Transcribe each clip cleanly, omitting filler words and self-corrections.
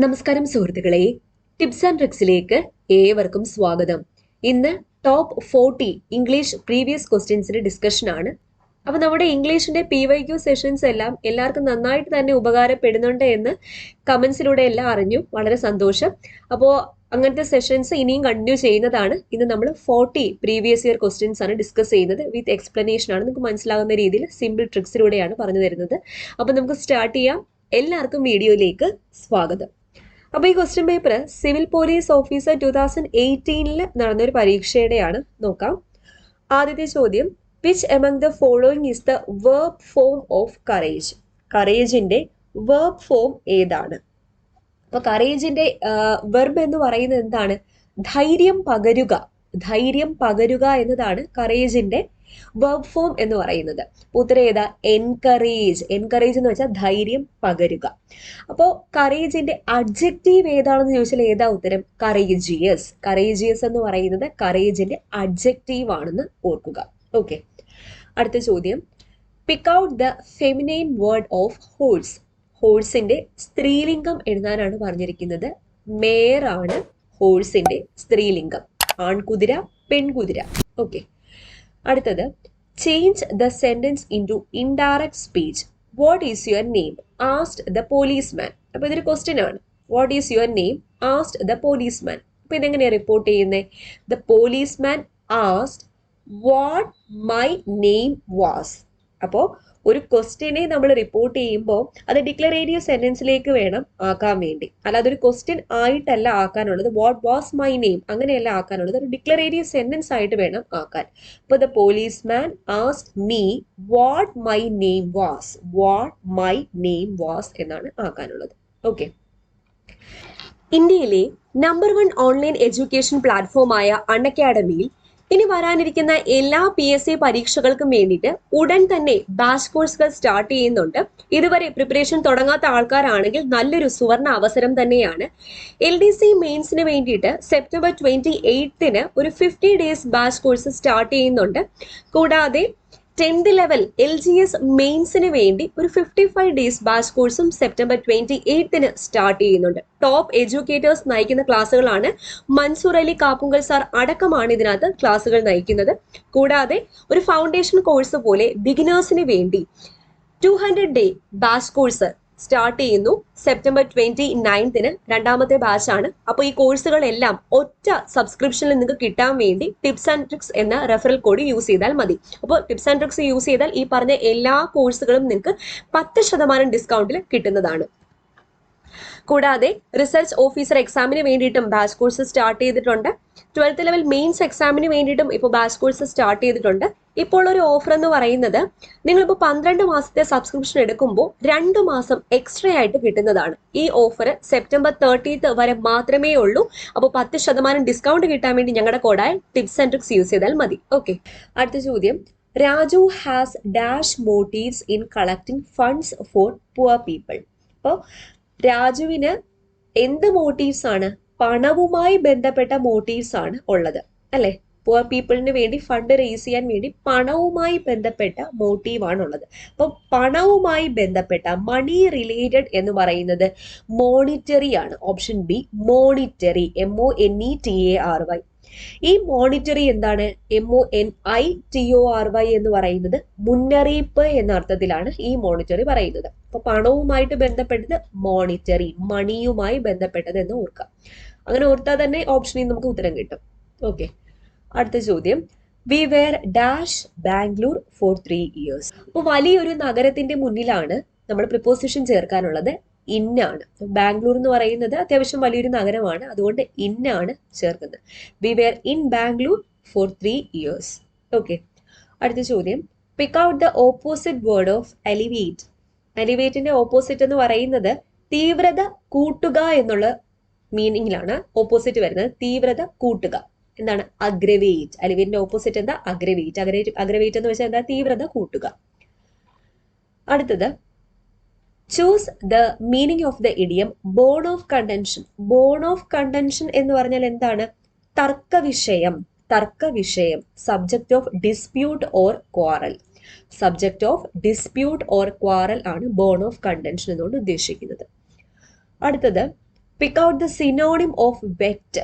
നമസ്കാരം സുഹൃത്തുക്കളെ, tips and ട്രിക്സിലേക്ക് ഏവർക്കും സ്വാഗതം. ഇന്ന് ടോപ്പ് 40 ഇംഗ്ലീഷ് പ്രീവിയസ് ക്വസ്റ്റ്യൻസിന്റെ ഡിസ്കഷൻ ആണ്. അപ്പോൾ നമ്മുടെ ഇംഗ്ലീഷിന്റെ PYQ സെഷൻസ് എല്ലാം എല്ലാവർക്കും നന്നായിട്ട് തന്നെ ഉപകാരപ്പെടുന്നുണ്ട് എന്ന് കമന്റ്സിലൂടെ എല്ലാം അറിഞ്ഞു. വളരെ സന്തോഷം. അപ്പോൾ അങ്ങനത്തെ സെഷൻസ് ഇനിയും കണ്ടിന്യൂ ചെയ്യുന്നതാണ്. ഇന്ന് നമ്മൾ 40 പ്രീവിയസ് ഇയർ ക്വസ്റ്റ്യൻസ് ആണ് ഡിസ്കസ് ചെയ്യുന്നത്. വിത്ത് എക്സ്പ്ലനേഷൻ ആണ്. നിങ്ങൾക്ക് മനസ്സിലാകുന്ന രീതിയിൽ സിമ്പിൾ ട്രിക്സിലൂടെയാണ് പറഞ്ഞു തരുന്നത്. അപ്പോൾ നമുക്ക് സ്റ്റാർട്ട് ചെയ്യാം. എല്ലാവർക്കും വീഡിയോയിലേക്ക് സ്വാഗതം. അപ്പോൾ ഈ question paper civil police officer 2018 നടന്നൊരു പരീക്ഷയുടെയാണ്. നോക്കാം. ആദ്യത്തെ ചോദ്യം, which among the following is the verb form of courage? കറേജിന്റെ വെർബ് ഫോം ഏതാണ്? അപ്പൊ കറേജിന്റെ വെർബ് എന്ന് പറയുന്നത് എന്താണ്? ധൈര്യം പകരുക. ധൈര്യം പകരുക എന്നതാണ് കറേജിന്റെ വെർബ് ഫോം എന്ന് പറയുന്നത്. ഉത്തരം ഏതാ? എൻകറേജ്. എൻകറേജ് എന്ന് വെച്ചാൽ ധൈര്യം പകരുക. അപ്പോൾ കറേജിന്റെ അഡ്ജക്റ്റീവ് ഏതാണെന്ന് ചോദിച്ചാൽ ഏതാ ഉത്തരം? കറേജിയസ്. കറേജിയസ് എന്ന് പറയുന്നത് കറേജിന്റെ അഡ്ജക്റ്റീവ് ആണെന്ന് ഓർക്കുക. ഓക്കെ, അടുത്ത ചോദ്യം, pick out the feminine word of horse. ഹോഴ്സിന്റെ സ്ത്രീലിംഗം എഴുതാനാണ് പറഞ്ഞിരിക്കുന്നത്. മേയർ ആണ് ഹോഴ്സിന്റെ സ്ത്രീലിംഗം. ആൺകുതിര, പെൺകുതിര. ഓക്കെ, അടുത്തത്, change the sentence in to indirect speech. What is your name asked the policeman. അപ്പൊ ഇതൊരു ക്വസ്റ്റ്യൻ ആണ്. What is your name asked the policeman. അപ്പൊ ഇതെങ്ങനെയാണ് റിപ്പോർട്ട് ചെയ്യുന്നത്? The policeman asked what my name was. അപ്പോൾ ഒരു ക്വസ്റ്റ്യനെ നമ്മൾ റിപ്പോർട്ട് ചെയ്യുമ്പോൾ അത് ഡിക്ലറേറ്റീവ് സെന്റൻസിലേക്ക് വേണം ആക്കാൻ വേണ്ടി. അല്ലാതെ ഒരു ക്വസ്റ്റ്യൻ ആയിട്ടല്ല ആക്കാനുള്ളത്. വാട്ട് വാസ് മൈ നെയിം അങ്ങനെയല്ല ആക്കാനുള്ളത്. ഒരു ഡിക്ലറേറ്റീവ് സെന്റൻസ് ആയിട്ട് വേണം ആക്കാൻ. അപ്പോൾ the policeman asked me what my name was. What my name was എന്നാണ് ആക്കാനുള്ളത്. ഓക്കെ, ഇന്ത്യയിലെ നമ്പർ 1 ഓൺലൈൻ എഡ്യൂക്കേഷൻ പ്ലാറ്റ്ഫോമായ അൺഅക്കാഡമിയിൽ ഇനി വരാനിരിക്കുന്ന എല്ലാ PSC പരീക്ഷകൾക്കും വേണ്ടിയിട്ട് ഉടൻ തന്നെ ബാച്ച് കോഴ്സുകൾ സ്റ്റാർട്ട് ചെയ്യുന്നുണ്ട്. ഇതുവരെ പ്രിപ്പറേഷൻ തുടങ്ങാത്ത ആൾക്കാരാണെങ്കിൽ നല്ലൊരു സുവർണ അവസരം തന്നെയാണ്. LDC മെയിൻസിന് വേണ്ടിയിട്ട് സെപ്റ്റംബർ 28 ഒരു 50 ഡേയ്സ് ബാച്ച് കോഴ്സ് സ്റ്റാർട്ട് ചെയ്യുന്നുണ്ട്. കൂടാതെ 10th ലെവൽ LGS മെയിൻസിന് വേണ്ടി ഒരു 55 ഡേയ്സ് ബാച്ച് കോഴ്സും സെപ്റ്റംബർ 28 സ്റ്റാർട്ട് ചെയ്യുന്നുണ്ട്. ടോപ്പ് എഡ്യൂക്കേറ്റേഴ്സ് നയിക്കുന്ന ക്ലാസ്സുകളാണ്. മൻസൂർ അലി കാപ്പുങ്കൽ സാർ അടക്കമാണ് ഇതിനകത്ത് ക്ലാസ്സുകൾ നയിക്കുന്നത്. കൂടാതെ ഒരു ഫൗണ്ടേഷൻ കോഴ്സ് പോലെ ബിഗിനേഴ്സിന് വേണ്ടി 200 ഡേ ബാച്ച് കോഴ്സ് സ്റ്റാർട്ട് ചെയ്യുന്നു. സെപ്റ്റംബർ 29 രണ്ടാമത്തെ ബാച്ച് ആണ്. അപ്പോൾ ഈ കോഴ്സുകളെല്ലാം ഒറ്റ സബ്സ്ക്രിപ്ഷനിൽ നിങ്ങൾക്ക് കിട്ടാൻ വേണ്ടി ടിപ്സ് ആൻഡ് ട്രിക്സ് എന്ന റെഫറൽ കോഡ് യൂസ് ചെയ്താൽ മതി. അപ്പോൾ ടിപ്സ് ആൻഡ് ട്രിക്സ് യൂസ് ചെയ്താൽ ഈ പറഞ്ഞ എല്ലാ കോഴ്സുകളും നിങ്ങൾക്ക് 10% ഡിസ്കൗണ്ടിൽ കിട്ടുന്നതാണ്. കൂടാതെ റിസർച്ച് ഓഫീസർ എക്സാമിന് വേണ്ടിയിട്ടും ബാച്ച് കോഴ്സ് സ്റ്റാർട്ട് ചെയ്തിട്ടുണ്ട്. 12th ലെവൽ മെയിൻസ് എക്സാമിന് വേണ്ടിയിട്ടും ഇപ്പോൾ ബാച്ച് കോഴ്സ് സ്റ്റാർട്ട് ചെയ്തിട്ടുണ്ട്. ഇപ്പോൾ ഒരു ഓഫർ എന്ന് പറയുന്നത് നിങ്ങളിപ്പോൾ 12 മാസത്തെ സബ്സ്ക്രിപ്ഷൻ എടുക്കുമ്പോൾ 2 മാസം എക്സ്ട്രാ ആയിട്ട് കിട്ടുന്നതാണ്. ഈ ഓഫർ സെപ്റ്റംബർ 30th വരെ മാത്രമേ ഉള്ളൂ. അപ്പോൾ 10% ഡിസ്കൗണ്ട് കിട്ടാൻ വേണ്ടി ഞങ്ങളുടെ കോഡായ ടിപ്സ് ആൻഡ് ട്രിക്സ് യൂസ് ചെയ്താൽ മതി. ഓക്കെ, അടുത്ത ചോദ്യം, Raju has dash motifs in collecting funds four poor people. അപ്പോൾ രാജുവിന് എന്ത് മോട്ടീവ്സ് ആണ്? പണവുമായി ബന്ധപ്പെട്ട മോട്ടീവ്സ് ആണ് ഉള്ളത്, അല്ലെ? പുവർ പീപ്പിളിന് വേണ്ടി ഫണ്ട് റേസ് ചെയ്യാൻ വേണ്ടി പണവുമായി ബന്ധപ്പെട്ട മോട്ടീവാണ് ഉള്ളത്. അപ്പോൾ പണവുമായി ബന്ധപ്പെട്ട മണി റിലേറ്റഡ് എന്ന് പറയുന്നത് മോണിറ്ററി ആണ്. Option B monetary. MONETARY. ഈ മോണിറ്ററി എന്താണ്? MONITORY എന്ന് പറയുന്നത് മുന്നറിയിപ്പ് എന്ന അർത്ഥത്തിലാണ് ഈ മോണിറ്ററി പറയുന്നത്. അപ്പൊ പണവുമായിട്ട് ബന്ധപ്പെട്ടത് മോണിറ്ററി, മണിയുമായി ബന്ധപ്പെട്ടത് എന്ന് ഓർക്കാം. അങ്ങനെ ഓർത്താൽ തന്നെ ഓപ്ഷനിൽ നമുക്ക് ഉത്തരം കിട്ടും. ഓക്കെ, അടുത്ത ചോദ്യം, we were dash Bangalore for 3 years. അപ്പോൾ വലിയൊരു നഗരത്തിന്റെ മുന്നിലാണ് നമ്മൾ പ്രിപ്പോസിഷൻ ചേർക്കാനുള്ളത്. ഇന്നാണ്. ബാംഗ്ലൂർ എന്ന് പറയുന്നത് അത്യാവശ്യം വലിയൊരു നഗരമാണ്, അതുകൊണ്ട് ഇന്നാണ് ചേർക്കുന്നത്. We were in Bangalore for 3 years. Okay, അടുത്ത ചോദ്യം, pick out the opposite word of elevate. എലിവേറ്റിന്റെ ഓപ്പോസിറ്റ് എന്ന് പറയുന്നത് തീവ്രത കൂട്ടുക എന്നുള്ള മീനിങ്ങിലാണ് ഓപ്പോസിറ്റ് വരുന്നത്. തീവ്രത കൂട്ടുക എന്താണ്? അഗ്രവേറ്റ്. എലിവേറ്റിന്റെ ഓപ്പോസിറ്റ് എന്താ? അഗ്രവേറ്റ്. അഗ്രവേറ്റ് എന്ന് വെച്ചാൽ എന്താ? തീവ്രത കൂട്ടുക. അടുത്തത്, choose the meaning of the idiom bone of contention. Bone of contention എന്ന് പറഞ്ഞാൽ എന്താണ്? തർക്ക വിഷയം. തർക്ക വിഷയം. Subject of dispute or quarrel. Subject of dispute or quarrel ആണ് ബോൺ ഓഫ് കണ്ടൻഷൻ എന്നുകൊണ്ട് ഉദ്ദേശിക്കുന്നത്. അടുത്തത്, pick out the synonym of wet.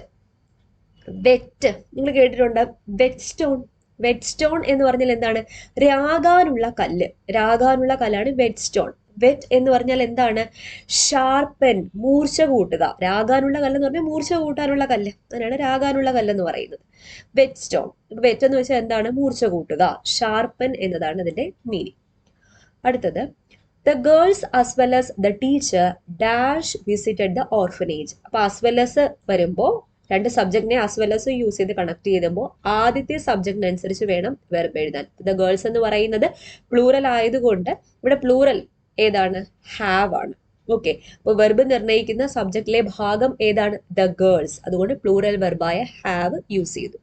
Wet നിങ്ങൾ കേട്ടിട്ടുണ്ട്, വെറ്റ് സ്റ്റോൺ. വെറ്റ് സ്റ്റോൺ എന്ന് പറഞ്ഞാൽ എന്താണ്? രാകാനുള്ള കല്ല്. രാകാനുള്ള കല്ലാണ് വെറ്റ് സ്റ്റോൺ. വെറ്റ് എന്ന് പറഞ്ഞാൽ എന്താണ്? ഷാർപ്പൻ, മൂർച്ച കൂട്ടുക. രാകാനുള്ള കല്ലെന്ന് പറഞ്ഞാൽ മൂർച്ച കൂട്ടാനുള്ള കല്ല്, അതിനാണ് രാകാനുള്ള കല്ലെന്ന് പറയുന്നത്. Wet stone. വെറ്റ് എന്ന് വെച്ചാൽ എന്താണ്? മൂർച്ച കൂട്ടുക. ഷാർപ്പൻ എന്നതാണ് അതിന്റെ മീനിങ്. അടുത്തത്, the girls as well as the teacher dash visited the orphanage. അപ്പൊ ആസ് വെൽ ആസ് വരുമ്പോൾ രണ്ട് സബ്ജക്റ്റിനെ ആസ് വെൽ ആസ് യൂസ് ചെയ്ത് കണക്ട് ചെയ്യുമ്പോൾ ആദ്യത്തെ സബ്ജക്റ്റിനനുസരിച്ച് വേണം വെർബ് എഴുതാൻ. ദ ഗേൾസ് എന്ന് പറയുന്നത് പ്ലൂറൽ ആയതുകൊണ്ട് ഇവിടെ പ്ലൂറൽ ഏതാണ്? ഹാവ് ആണ്. ഓക്കെ, അപ്പോൾ വെർബ് നിർണ്ണയിക്കുന്ന സബ്ജക്റ്റിലെ ഭാഗം ഏതാണ്? The girls. അതുകൊണ്ട് പ്ലൂറൽ വെർബായ ഹാവ് യൂസ് ചെയ്തു.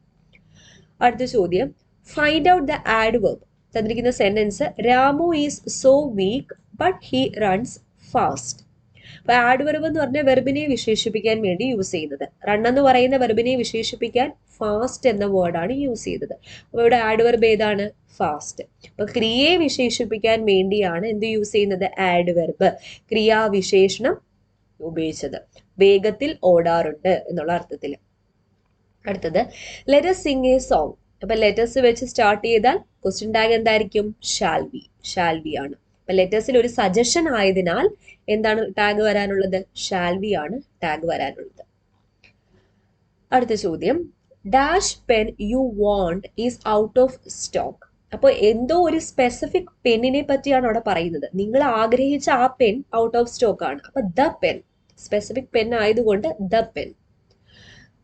അടുത്ത ചോദ്യം, ഫൈൻഡ് ഔട്ട് ദ ആഡ്വർബ്. തന്നിരിക്കുന്ന sentence, Ramu is so weak but he runs fast. അപ്പൊ ആഡ്വർബ് എന്ന് പറഞ്ഞ വെർബിനെ വിശേഷിപ്പിക്കാൻ വേണ്ടി യൂസ് ചെയ്യുന്നത്. റൺ എന്ന് പറയുന്ന വെർബിനെ വിശേഷിപ്പിക്കാൻ ഫാസ്റ്റ് എന്ന വേർഡാണ് യൂസ് ചെയ്തത്. അപ്പൊ ഇവിടെ ആഡ്വർബ് ഏതാണ്? ഫാസ്റ്റ്. അപ്പൊ ക്രിയയെ വിശേഷിപ്പിക്കാൻ വേണ്ടിയാണ് എന്ത് യൂസ് ചെയ്യുന്നത്? ആഡ്വർബ്, ക്രിയാവിശേഷണം ഉപയോഗിച്ചത്. വേഗത്തിൽ ഓടാറുണ്ട് എന്നുള്ള അർത്ഥത്തിൽ. അടുത്തത്, ലെറ്റസ് സിംഗ് എ സോങ്. അപ്പൊ ലെറ്റേഴ്സ് വെച്ച് സ്റ്റാർട്ട് ചെയ്താൽ ക്വസ്റ്റ്യൻ ടാഗ് എന്തായിരിക്കും? Shall be. ഷാൽ ബി ആണ്. അപ്പൊ ലെറ്റേഴ്സിൽ ഒരു സജഷൻ ആയതിനാൽ എന്താണ് ടാഗ് വരാനുള്ളത്? ഷാൽ ബി ആണ് ടാഗ് വരാനുള്ളത്. അടുത്ത ചോദ്യം, dash pen you want is out of stock. അപ്പോൾ എന്തോ ഒരു സ്പെസിഫിക് പെന്നിനെ പറ്റിയാണ് അവിടെ പറയുന്നത്. നിങ്ങൾ ആഗ്രഹിച്ച ആ പെൻ ഔട്ട് ഓഫ് സ്റ്റോക്ക് ആണ്. അപ്പൊ ദ പെൻ, സ്പെസിഫിക് പെൻ ആയതുകൊണ്ട് ദ പെൻ.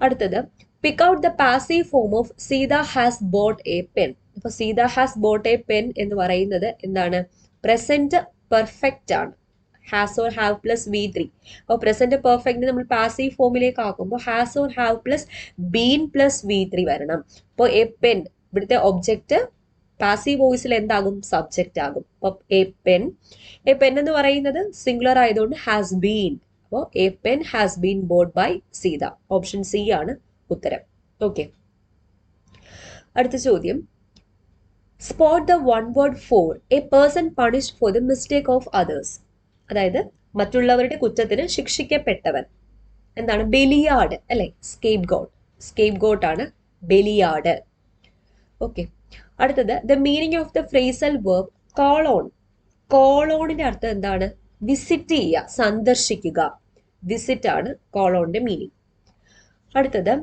അടുത്തത്, pick out the passive form of Sita has bought a pen. അപ്പൊ Sita has bought a pen എന്ന് പറയുന്നത് എന്താണ്? പ്രസന്റ് പെർഫെക്റ്റ് ആണ്. Has or have plus V3. അപ്പോൾ പ്രസന്റ് പെർഫെക്റ്റ് നമ്മൾ പാസീവ് ഫോമിലേക്ക് ആക്കുമ്പോൾ has or have plus been plus V3 വരണം. അപ്പോൾ എ പെൻ, ഇവിടുത്തെ ഒബ്ജക്റ്റ് പാസീവ് വോയിസിൽ എന്താകും? സബ്ജക്റ്റ് ആകും. അപ്പൊ എ പെൻ. എ പെൻ എന്ന് പറയുന്നത് സിംഗുലർ ആയതുകൊണ്ട് ഹാസ് ബീൻ. അപ്പോൾ a pen has been bought by Sita. Option C ആണ് ഉത്തരം. ഓക്കെ, അടുത്ത ചോദ്യം, spot the one word for a person punished for the mistake of others. അതായത് മറ്റുള്ളവരുടെ കുറ്റത്തിന് ശിക്ഷിക്കപ്പെട്ടവൻ. എന്താണ്? ബലിയാട് അല്ലെ? Scape got. സ്കേപ്പ് ഗോട്ട് ആണ് ബലിയാട്. ഓക്കെ, അടുത്തത്, the meaning of the phrasal verb call on. കോളോണിന്റെ അർത്ഥം എന്താണ്? വിസിറ്റ് ചെയ്യുക, സന്ദർശിക്കുക. വിസിറ്റ് ആണ് കോളോണിന്റെ മീനിങ്. അടുത്തത്,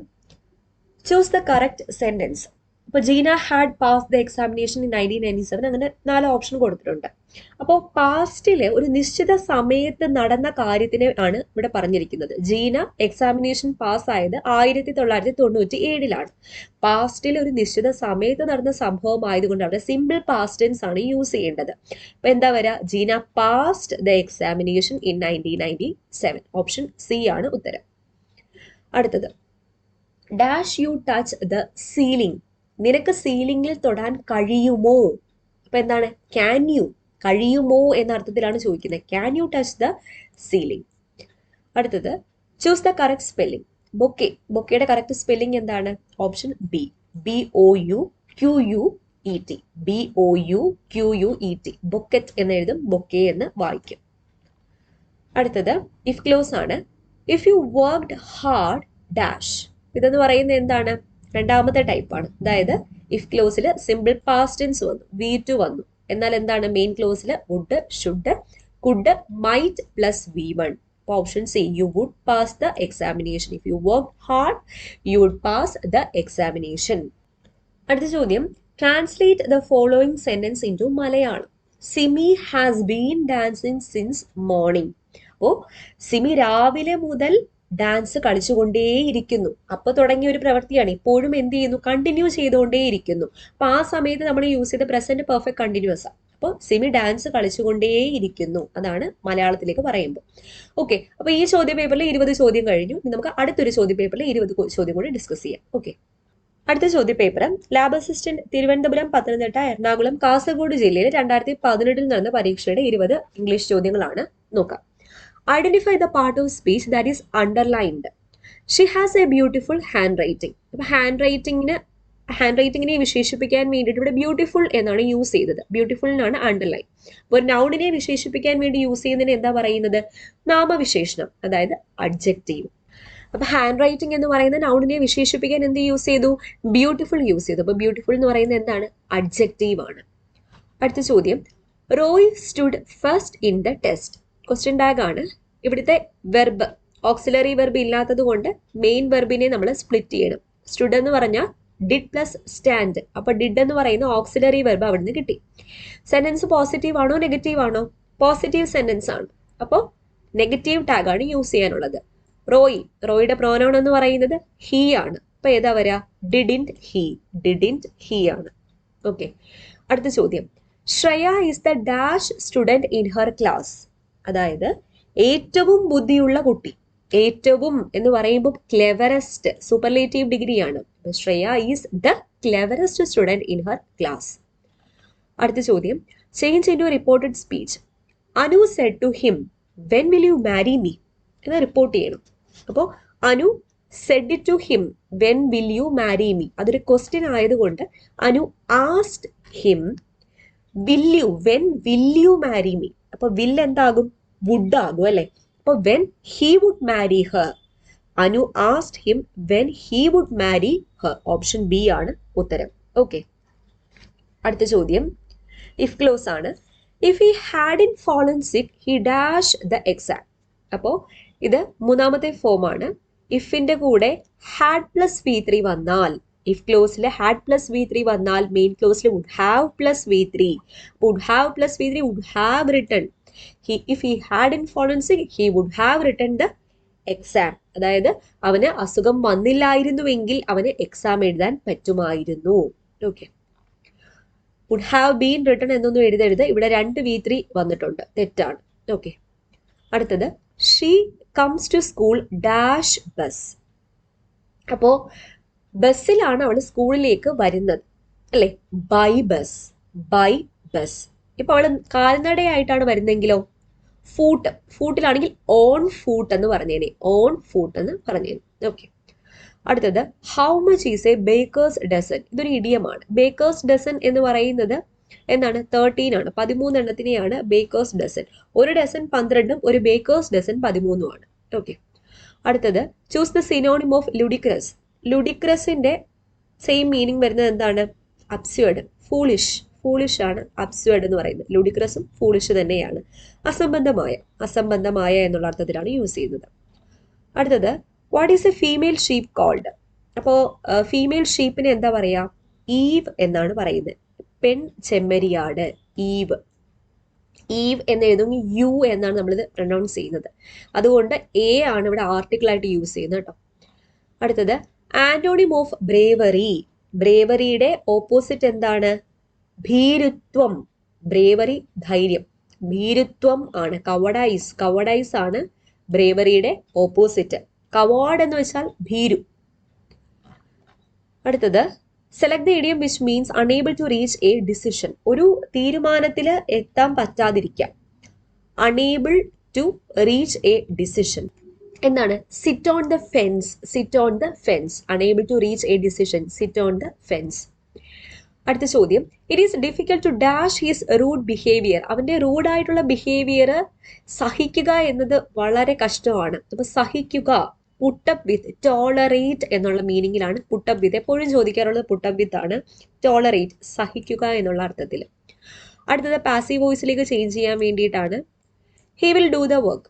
ചൂസ് ദ കറക്റ്റ് സെന്റൻസ്. ഇപ്പൊ Jeena had pass the examination in 1997. അങ്ങനെ 4 ഓപ്ഷൻ കൊടുത്തിട്ടുണ്ട്. അപ്പോൾ പാസ്റ്റില് ഒരു നിശ്ചിത സമയത്ത് നടന്ന കാര്യത്തിനെ ആണ് ഇവിടെ പറഞ്ഞിരിക്കുന്നത്. ജീന എക്സാമിനേഷൻ പാസ്സായത് 1997. പാസ്റ്റിൽ ഒരു നിശ്ചിത സമയത്ത് നടന്ന സംഭവം ആയതുകൊണ്ട് അവിടെ സിമ്പിൾ പാസ്റ്റ് ടെൻസ് ആണ് യൂസ് ചെയ്യേണ്ടത്. അപ്പൊ എന്താ വരാ? Jeena passed the examination in 1997. Option C ആണ് ഉത്തരം. അടുത്തത്, dash you touch the ceiling. നിനക്ക് സീലിംഗിൽ തൊടാൻ കഴിയുമോ? അപ്പൊ എന്താണ്? Can you. കഴിയുമോ എന്ന അർത്ഥത്തിലാണ് ചോദിക്കുന്നത്. Can you touch the ceiling. അടുത്തത്, choose the correct spelling. Bouquet. ബൊക്കയുടെ കറക്റ്റ് സ്പെല്ലിംഗ് എന്താണ്? Option B. BOUQUET. BOUQUET. ബൊക്കറ്റ് എന്ന് എഴുതും, ബൊക്കെ എന്ന് വായിക്കും. അടുത്തത്, ഇഫ് ക്ലോസ് ആണ്. If you worked hard dash. ഇതെന്ന് പറയുന്നത് എന്താണ്? രണ്ടാമത്തെ ടൈപ്പാണ്. അതായത് ഇഫ് ക്ലോസിൽ സിമ്പിൾ പാസ്റ്റ് ടെൻസ് വന്നു, V2 വന്നു. എന്നാൽ എന്താണ്? മെയിൻ ക്ലോസിൽ would, should, could, might plus V1. Option C, you would pass the examination. If you work hard you would pass the examination. അടുത്ത ചോദ്യം, translate the following sentence in to Malayalam. Simi has been dancing since morning. അപ്പോൾ സിമി രാവിലെ മുതൽ dance കളിച്ചുകൊണ്ടേയിരിക്കുന്നു. അപ്പൊ തുടങ്ങിയ ഒരു പ്രവൃത്തിയാണ്. ഇപ്പോഴും എന്ത് ചെയ്യുന്നു? കണ്ടിന്യൂ ചെയ്തുകൊണ്ടേയിരിക്കുന്നു. അപ്പൊ ആ സമയത്ത് നമ്മൾ യൂസ് ചെയ്ത പ്രസന്റ് പെർഫെക്റ്റ് കണ്ടിന്യൂസ് ആണ്. അപ്പോൾ സിമി ഡാൻസ് കളിച്ചുകൊണ്ടേയിരിക്കുന്നു. അതാണ് മലയാളത്തിലേക്ക് പറയുമ്പോൾ. ഓക്കെ, അപ്പൊ ഈ ചോദ്യ പേപ്പറിൽ 20 ചോദ്യം കഴിഞ്ഞു. നമുക്ക് അടുത്തൊരു ചോദ്യ പേപ്പറിൽ 20 ചോദ്യം കൂടി ഡിസ്കസ് ചെയ്യാം. ഓക്കെ, അടുത്ത ചോദ്യ paper lab assistant Thiruvananthapuram, Pathanamthitta, Ernakulam, Kasaragod ജില്ലയിൽ 2018 നടന്ന പരീക്ഷയുടെ 20 ഇംഗ്ലീഷ് ചോദ്യങ്ങളാണ്. നോക്കാം. Identify the part of speech that is underlined. She has a beautiful handwriting. അപ്പോൾ ഹാൻഡ് റൈറ്റിങ്ങിന് ഹാൻഡ് റൈറ്റിങ്ങിനെ വിശേഷിപ്പിക്കാൻ വേണ്ടിയിട്ട് ഇവിടെ ബ്യൂട്ടിഫുൾ എന്നാണ് യൂസ് ചെയ്തത്. ബ്യൂട്ടിഫുളിനാണ് അണ്ടർലൈൻ. അപ്പോൾ ഒരു നൗണിനെ വിശേഷിപ്പിക്കാൻ വേണ്ടി യൂസ് ചെയ്യുന്നതിന് എന്താ പറയുന്നത്? നാമവിശേഷണം, അതായത് അഡ്ജക്റ്റീവ്. അപ്പൊ ഹാൻഡ് റൈറ്റിംഗ് എന്ന് പറയുന്ന നൗണിനെ വിശേഷിപ്പിക്കാൻ എന്ത് യൂസ് ചെയ്തു? ബ്യൂട്ടിഫുൾ യൂസ് ചെയ്തു. അപ്പൊ ബ്യൂട്ടിഫുൾ എന്ന് പറയുന്നത് എന്താണ്? അഡ്ജക്റ്റീവ് ആണ്. അടുത്ത ചോദ്യം, Roy stood first in the test. Question tag ആണ്. ഇവിടുത്തെ വെർബ് ഓക്സിലറി വെർബ് ഇല്ലാത്തത് കൊണ്ട് മെയിൻ വെർബിനെ നമ്മൾ സ്പ്ലിറ്റ് ചെയ്യണം. സ്റ്റുഡ് എന്ന് പറഞ്ഞാൽ ഡിഡ് പ്ലസ് സ്റ്റാൻഡ്. അപ്പൊ ഡിഡ് എന്ന് പറയുന്ന ഓക്സിലറി വെർബ് അവിടുന്ന് കിട്ടി. സെന്റൻസ് പോസിറ്റീവ് ആണോ നെഗറ്റീവ് ആണോ? പോസിറ്റീവ് സെന്റൻസ് ആണ്. അപ്പോൾ നെഗറ്റീവ് ടാഗ് ആണ് യൂസ് ചെയ്യാനുള്ളത്. റോയിയുടെ പ്രോനൗൺ എന്ന് പറയുന്നത് ഹീ ആണ്. അപ്പൊ ഏതാ വരാ? ഡിഡിൻറ്റ് ഹീ ആണ്. ഓക്കെ, അടുത്ത ചോദ്യം, Shreya is the dash student in her class. അതായത് ഏറ്റവും ബുദ്ധിയുള്ള കുട്ടി. ഏറ്റവും എന്ന് പറയുമ്പോൾ ക്ലെവറസ്റ്റ്, സൂപ്പർലേറ്റീവ് ഡിഗ്രിയാണ്. Shreya is the cleverest student in her class. അടുത്ത ചോദ്യം, change in to reported speech. Anu said to him when will you marry me എന്ന് റിപ്പോർട്ട് ചെയ്യണം. അപ്പോൾ Anu said to him when will you marry me, അതൊരു question ആയതുകൊണ്ട് Anu asked him when will you marry me. അപ്പൊ will എന്താകും? Would ആകും അല്ലെ. അപ്പൊ when he would marry her. Anu asked him when he would marry Har. Option B ആണ് ഉത്തരം. Okay, അടുത്ത ചോദ്യം ഇഫ് ക്ലോസ് ആണ്. If he hadn't fallen sick he dash the exam. അപ്പോൾ ഇത് മൂന്നാമത്തെ ഫോം ആണ്. ഇഫിന്റെ കൂടെ ഹാഡ് പ്ലസ് V3 വന്നാൽ, ഇഫ് ക്ലോസിൽ ഹാഡ് പ്ലസ് V3 വന്നാൽ മെയിൻ ക്ലോസിൽ would have plus V3. Would have plus V3 would have written. If he hadn't fallen sick he would have written the exam. അതായത് അവന് അസുഖം വന്നില്ലായിരുന്നുവെങ്കിൽ അവന് എക്സാം എഴുതാൻ പറ്റുമായിരുന്നു. Okay, would have been written എന്നൊന്നും എഴുതരുത്. ഇവിടെ 2 V3 വന്നിട്ടുണ്ട്, തെറ്റാണ്. ഓക്കെ, അടുത്തത്, she comes to school dash bus. അപ്പോ ബസ്സിലാണ് അവൾ സ്കൂളിലേക്ക് വരുന്നത് അല്ലെ. By bus. ഇപ്പൊ അവള് കാൽനടയായിട്ടാണ് വരുന്നെങ്കിലോ ഫൂട്ടിലാണെങ്കിൽ ഓൺ ഫൂട്ട് എന്ന് പറഞ്ഞേനെ. ഓക്കെ, അടുത്തത്, how much is a baker's dozen. ഇതൊരു ഇഡിയമാണ്. ബേക്കേഴ്സ് ഡസൻ എന്ന് പറയുന്നത് എന്താണ്? 13 ആണ്. 13 എണ്ണത്തിനെയാണ് ബേക്കേഴ്സ് ഡസൻ. ഒരു ഡസൻ 12ഉം ഒരു ബേക്കേഴ്സ് ഡസൻ 13ഉം ആണ്. ഓക്കെ, അടുത്തത്, choose the synonym of ludicrous. ലുഡിക്രസിന്റെ സെയിം മീനിങ് വരുന്നത് എന്താണ്? അബ്സ്വേർഡ്, ഫൂളിഷ് ആണ് അബ്സ്വേർഡ് എന്ന് പറയുന്നത്. ലുഡിക്രസും ഫൂളിഷ് തന്നെയാണ്. അസംബന്ധമായ എന്നുള്ള അർത്ഥത്തിലാണ് യൂസ് ചെയ്യുന്നത്. അടുത്തത്, what is a female sheep called. അപ്പോൾ ഫീമെയിൽ ഷീപ്പിനെ എന്താ പറയാ? ഈവ് എന്നാണ് പറയുന്നത്. പെൺ ചെമ്മരിയാട്, ഈവ് എന്ന് എഴുതുമെങ്കിൽ യു എന്നാണ് നമ്മളിത് പ്രൊനൗൺസ് ചെയ്യുന്നത്. അതുകൊണ്ട് എ ആണ് ഇവിടെ ആർട്ടിക്കിൾ ആയിട്ട് യൂസ് ചെയ്യുന്നത് കേട്ടോ. അടുത്തത്, ആന്റോണിം ഓഫ് ബ്രേവറിയുടെ ഓപ്പോസിറ്റ് എന്താണ്? ഭീരുത്വം. ബ്രേവറി ധൈര്യം, ഭീരുത്വം ആണ് കവഡൈസ് ആണ് ബ്രേവറിയുടെ ഓപ്പോസിറ്റ്. കവാർഡ് എന്ന് വെച്ചാൽ ഭീരു. അടുത്തത്, select the idiom which means unable to reach a decision. ഒരു തീരുമാനത്തിൽ എത്താൻ പറ്റാതിരിക്കാം. Unable to reach a decision എന്താണ്? Sit on the fence. Unable to reach a decision, sit on the fence. അടുത്ത ചോദ്യം, it is difficult to dash his rude behaviour. അവന്റെ റൂഡായിട്ടുള്ള behaviour സഹിക്കുക എന്നത് വളരെ കഷ്ടമാണ്. അപ്പൊ സഹിക്കുക, പുട്ടപ്പ് വിത്ത്, ടോളറേറ്റ് എന്നുള്ള മീനിങ്ങിലാണ് പുട്ടപ്പ് വിത്ത്. എപ്പോഴും ചോദിക്കാറുള്ളത് പുട്ടപ്പ് വിത്ത് ആണ്. ടോളറേറ്റ്, സഹിക്കുക എന്നുള്ള അർത്ഥത്തിൽ. അടുത്തത് പാസീവ് വോയിസിലേക്ക് ചേഞ്ച് ചെയ്യാൻ വേണ്ടിയിട്ടാണ്. He will do the work.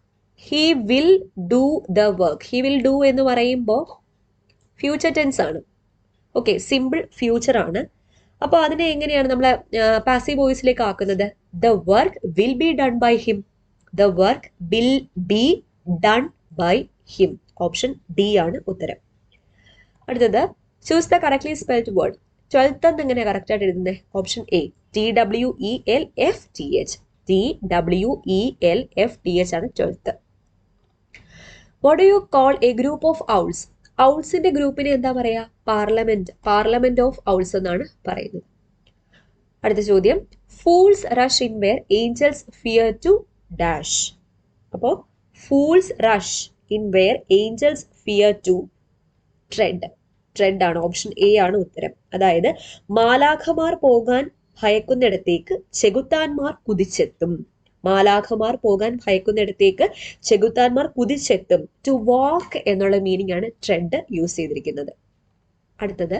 He will do എന്ന് പറയുമ്പോൾ ഫ്യൂച്ചർ ടെൻസ് ആണ്. ഓക്കെ, സിമ്പിൾ ഫ്യൂച്ചർ ആണ്. അപ്പോൾ അതിനെ എങ്ങനെയാണ് നമ്മൾ പാസീവ് വോയിസിലേക്ക് ആക്കുന്നത്? The work will be done by him. Option D ആണ് ഉത്തരം. അടുത്തത്, choose the correctly spelled word. 12th എന്ന് എങ്ങനെയാണ് കറക്റ്റ് ആയിട്ട് എഴുതുന്നത്? Option A, TWELFTH. ആണ് 12th. What do you call a group of owls? ഔൾസിന്റെ ഗ്രൂപ്പിനെ എന്താ പറയാ? പാർലമെന്റ് ഓഫ് ഔൾസ് എന്നാണ് പറയുന്നത്. അടുത്ത ചോദ്യം, fools rush in where angels fear to dash. അപ്പോൾ fools rush in where angels fear to tread. Tread ആണ്. ഓപ്ഷൻ എ ആണ് ഉത്തരം. അതായത് മാലാഖമാർ പോകാൻ ഭയക്കുന്നിടത്തേക്ക് ചെകുത്താന്മാർ കുതിച്ചെത്തും. മാലാഖമാർ പോകാൻ ഭയക്കുന്നിടത്തേക്ക് ചെകുത്താന്മാർ കുതിച്ചെത്തും. ടു വാക്ക് എന്നുള്ള മീനിങ് ആണ് ട്രെഡ് യൂസ് ചെയ്തിരിക്കുന്നത്. അടുത്തത്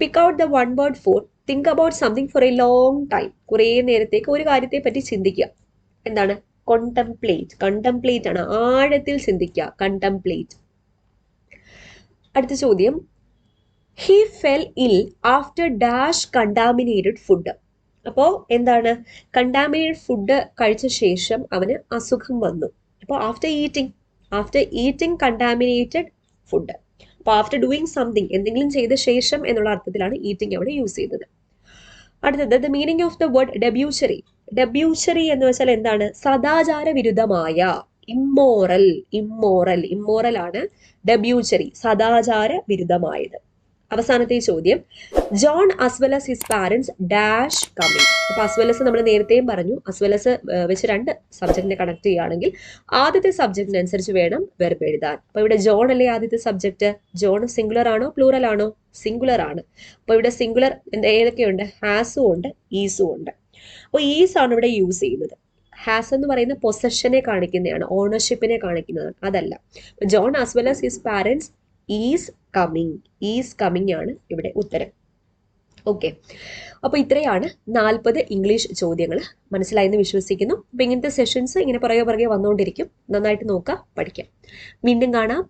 pick out the one word four think about something for A long time. കുറേ നേരത്തേക്ക് ഒരു കാര്യത്തെ പറ്റി ചിന്തിക്കുക. എന്താണ്? കോണ്ടംപ്ലേറ്റ്. കണ്ടംപ്ലേറ്റ് ആണ്, ആഴത്തിൽ ചിന്തിക്കുക. കണ്ടംപ്ലേറ്റ്. അടുത്ത ചോദ്യം, ഹി ഫെൽ ഇൽ ആഫ്റ്റർ ഡാഷ് കണ്ടാമിനേറ്റഡ് ഫുഡ്. അപ്പോൾ എന്താണ്? കണ്ടാമിനേറ്റഡ് ഫുഡ് കഴിച്ച ശേഷം അവന് അസുഖം വന്നു. അപ്പോൾ ആഫ്റ്റർ ഈറ്റിംഗ് കണ്ടാമിനേറ്റഡ് ഫുഡ്. അപ്പോൾ ആഫ്റ്റർ ഡൂയിങ് സംതിങ്, എന്തെങ്കിലും ചെയ്ത ശേഷം എന്നുള്ള അർത്ഥത്തിലാണ് ഈറ്റിംഗ് അവിടെ യൂസ് ചെയ്തത്. അടുത്തത് the meaning of the word debauchery. Debauchery എന്ന് വെച്ചാൽ എന്താണ്? സദാചാര വിരുദ്ധമായ, ഇമ്മോറൽ ആണ് ഡെബ്യൂച്ചറി, സദാചാര വിരുദ്ധമായത്. അവസാനത്തെ ചോദ്യം, John as well as his parents dash coming. അപ്പൊ as well as നമ്മൾ നേരത്തെയും പറഞ്ഞു, as well as വെച്ച് രണ്ട് സബ്ജക്റ്റിനെ കണക്ട് ചെയ്യുകയാണെങ്കിൽ ആദ്യത്തെ സബ്ജക്റ്റിനനുസരിച്ച് വേണം വെർബ് എഴുതാൻ. അപ്പൊ ഇവിടെ ജോൺ അല്ലേ ആദ്യത്തെ സബ്ജക്റ്റ്? ജോൺ സിംഗുലർ ആണോ പ്ലൂറൽ ആണോ? സിംഗുലർ ആണ്. അപ്പൊ ഇവിടെ സിംഗുലർ ഏതൊക്കെയുണ്ട്? ഹാസും ഉണ്ട്, ഈസും ഉണ്ട്. അപ്പോൾ ഈസ് ആണ് ഇവിടെ യൂസ് ചെയ്യുന്നത്. ഹാസ് എന്ന് പറയുന്ന പൊസഷനെ കാണിക്കുന്നതാണ്, ഓണർഷിപ്പിനെ കാണിക്കുന്നതാണ്. അതല്ല. John as well as his parents is coming ആണ് ഇവിടെ ഉത്തരം. ഓക്കെ, അപ്പോൾ ഇത്രയാണ് 40 ഇംഗ്ലീഷ് ചോദ്യങ്ങൾ. മനസ്സിലായെന്ന് വിശ്വസിക്കുന്നു. അപ്പോൾ ഇങ്ങനത്തെ സെഷൻസ് ഇങ്ങനെ പുറകെ വന്നുകൊണ്ടിരിക്കും. നന്നായിട്ട് നോക്കുക, പഠിക്കാം. വീണ്ടും കാണാം.